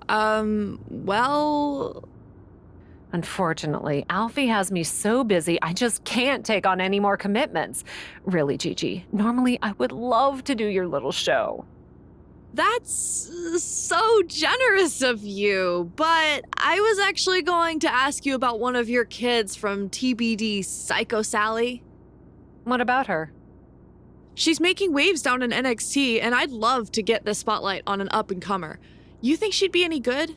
Well... Unfortunately, Alfie has me so busy, I just can't take on any more commitments. Really, Gigi, normally I would love to do your little show. That's so generous of you, but I was actually going to ask you about one of your kids from TBD Psychosally. What about her? She's making waves down in NXT, and I'd love to get the spotlight on an up-and-comer. You think she'd be any good?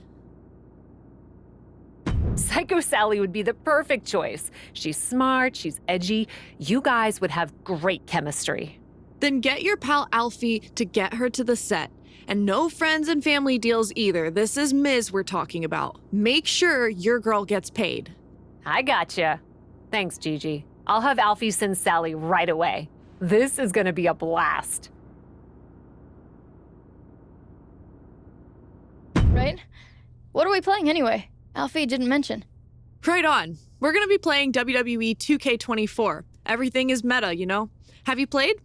Psychosally would be the perfect choice. She's smart, she's edgy. You guys would have great chemistry. Then get your pal Alfie to get her to the set. And no friends and family deals either. This is Miz we're talking about. Make sure your girl gets paid. I gotcha. Thanks, Gigi. I'll have Alfie send Sally right away. This is gonna be a blast. Right? What are we playing anyway? Alfie didn't mention. Right on. We're gonna be playing WWE 2K24. Everything is meta, you know? Have you played?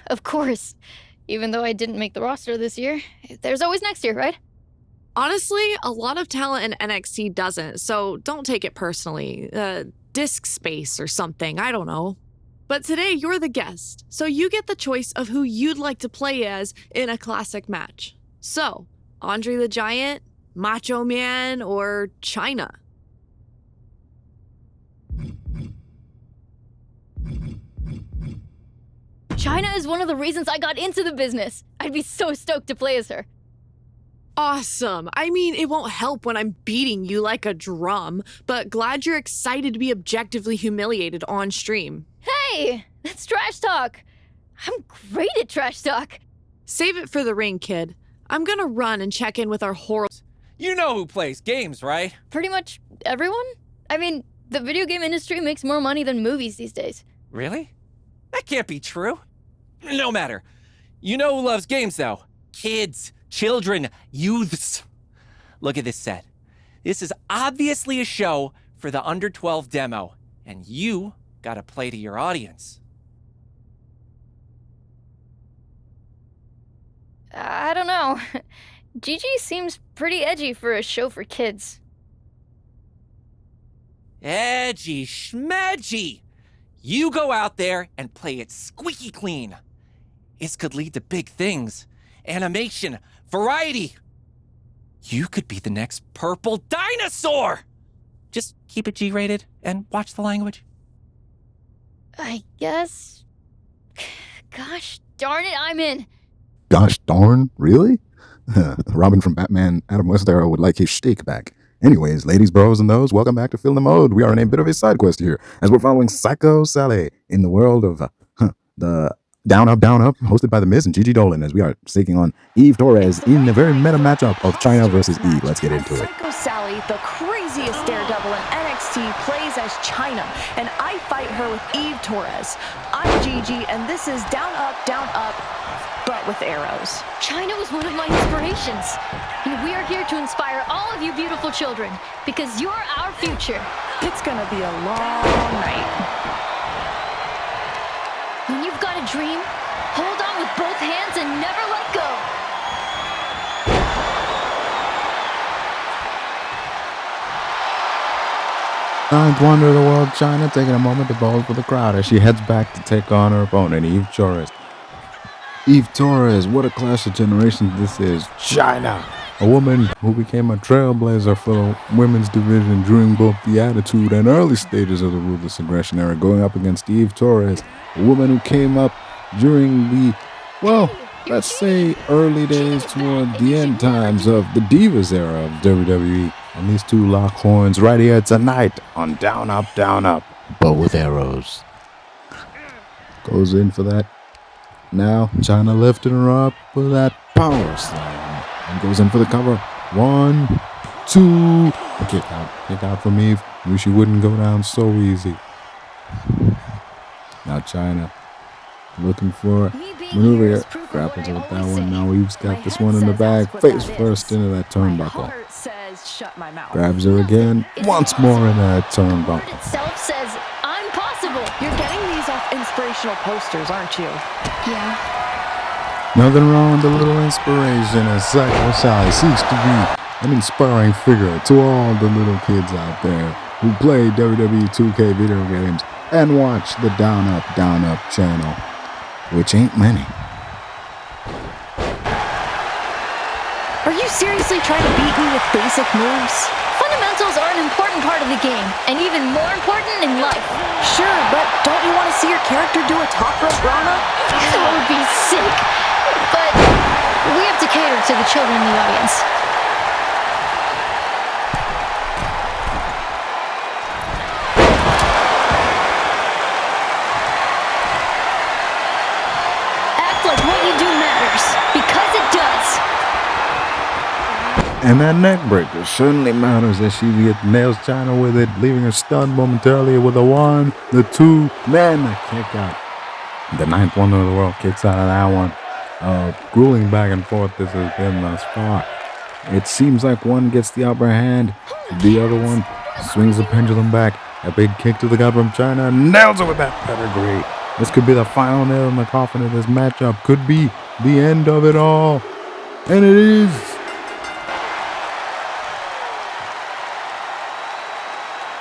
Of course. Even though I didn't make the roster this year, there's always next year, right? Honestly, a lot of talent in NXT doesn't, so don't take it personally. Disk space or something, I don't know. But today you're the guest, so you get the choice of who you'd like to play as in a classic match. So, Andre the Giant, Macho Man, or Chyna? Chyna is one of the reasons I got into the business. I'd be so stoked to play as her. Awesome. I mean, it won't help when I'm beating you like a drum, but glad you're excited to be objectively humiliated on stream. Hey, that's trash talk. I'm great at trash talk. Save it for the ring, kid. I'm gonna run and check in with our horror. You know who plays games, right? Pretty much everyone? I mean, the video game industry makes more money than movies these days. Really? That can't be true. No matter. You know who loves games, though? Kids, children, youths. Look at this set. This is obviously a show for the under 12 demo, and you gotta play to your audience. I don't know. Gigi seems pretty edgy for a show for kids. Edgy schmedgy. You go out there and play it squeaky clean. This could lead to big things. Animation, variety. You could be the next purple dinosaur. Just keep it G-rated and watch the language. I guess... Gosh darn it, I'm in. Gosh darn, really? Robin from Batman Adam West era would like his shtick back. Anyways, ladies, bros, and those, welcome back to Feelin The Mode. We are in a bit of a side quest here, as we're following Psychosally in the world of the Down Up, hosted by The Miz and Gigi Dolin, as we are taking on evetorres in a very meta matchup of Chyna versus Eve. Let's get into it. Psychosally, the craziest daredevil in NXT, plays as Chyna, and I fight her with evetorres. I'm Gigi, and this is down, up, but with arrows. Chyna was one of my inspirations. And we are here to inspire all of you beautiful children, because you're our future. It's gonna be a long night. When you've got a dream, hold on with both hands and never let go. Ninth wonder of the world, Chyna, taking a moment to bowl for the crowd as she heads back to take on her opponent, evetorres. evetorres, what a clash of generations this is. Chyna, a woman who became a trailblazer for the women's division during both the Attitude and early stages of the Ruthless Aggression era, going up against evetorres, a woman who came up during the, well, let's say early days toward the end times of the Divas era of WWE. And these two lock horns right here tonight on Down Up, but with arrows. Goes in for that. Now, Chyna lifting her up with that power slam. And goes in for the cover. 1, 2. Kick out from Eve. Knew she wouldn't go down so easy. Now Chyna looking for maneuver here. Grapples with that one. Now Eve's got this one in the bag. Face first into that turnbuckle. Grabs her again. Once more in that turnbuckle. Itself says, I'm possible. You're getting these off inspirational posters, aren't you? Yeah. Nothing wrong with a little inspiration as Psychosally seeks to be an inspiring figure to all the little kids out there who play WWE 2K video games and watch the Down Up channel, which ain't many. Are you seriously trying to beat me with basic moves? Fundamentals are an important part of the game, and even more important in life. Sure, but don't you want to see your character do a top rope Rana? That would be sick. But we have to cater to the children in the audience. Act like what you do matters, because it does. And that neck breaker certainly matters as she nails Chyna with it, leaving her stunned momentarily with a 1, the 2, then the kick out. The 9th wonder of the world kicks out of that one. Grueling back and forth this has been thus far. It seems like one gets the upper hand, the other one swings the pendulum back. A big kick to the gut from Chyna, nails it with that pedigree. This could be the final nail in the coffin of this matchup, could be the end of it all. And it is.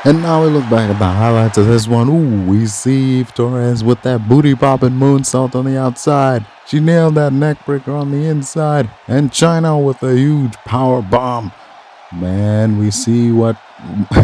And now we look back at the highlights of this one. Ooh, we see evetorres with that booty-popping moonsault on the outside. She nailed that neckbreaker on the inside. And Chyna with a huge power bomb. Man, we see what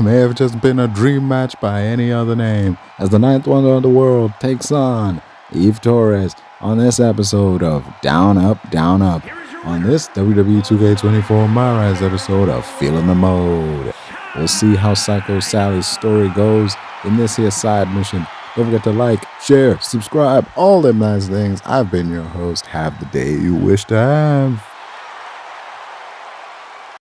may have just been a dream match by any other name, as the 9th wonder of the world takes on evetorres on this episode of Down Up, on this WWE 2K24 MyRise episode of Feelin The Mode. We'll see how Psychosally's story goes in this here side mission. Don't forget to like, share, subscribe, all them nice things. I've been your host. Have the day you wish to have.